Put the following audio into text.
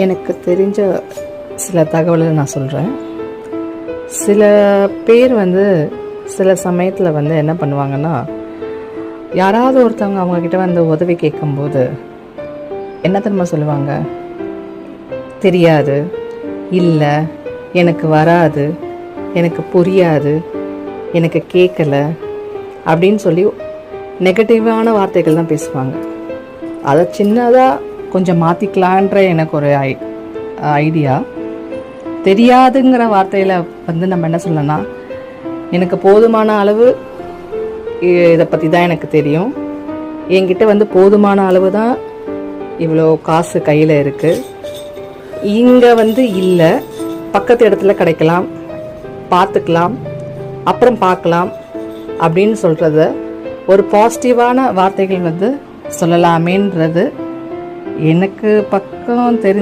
எனக்கு தெரிஞ்ச சில தகவலை நான் சொல்கிறேன். சில பேர் சில சமயத்தில் என்ன பண்ணுவாங்கன்னா, யாராவது ஒருத்தவங்க அவங்கக்கிட்ட உதவி கேட்கும்போது என்ன தெரியுமா சொல்லுவாங்க? தெரியாது, இல்லை, எனக்கு வராது, எனக்கு புரியாது, எனக்கு கேட்கல அப்படின்னு சொல்லி நெகட்டிவான வார்த்தைகள் தான் பேசுவாங்க. அதை சின்னதாக கொஞ்சம் மாற்றிக்கலான்ற எனக்கு ஒரு ஐடியா. தெரியாதுங்கிற வார்த்தையில் நம்ம என்ன சொல்லணும்னா, எனக்கு போதுமான அளவு இதை பற்றி தான் எனக்கு தெரியும், என்கிட்ட போதுமான அளவு தான் இவ்வளோ காசு கையில் இருக்குது, இங்கே இல்லை, பக்கத்து இடத்துல கிடைக்கலாம், பார்த்துக்கலாம், அப்புறம் பார்க்கலாம் அப்படின்னு சொல்கிறத ஒரு பாசிட்டிவான வார்த்தைகள் சொல்லலாமேன்றது எனக்கு பக்கம் தெரிஞ்ச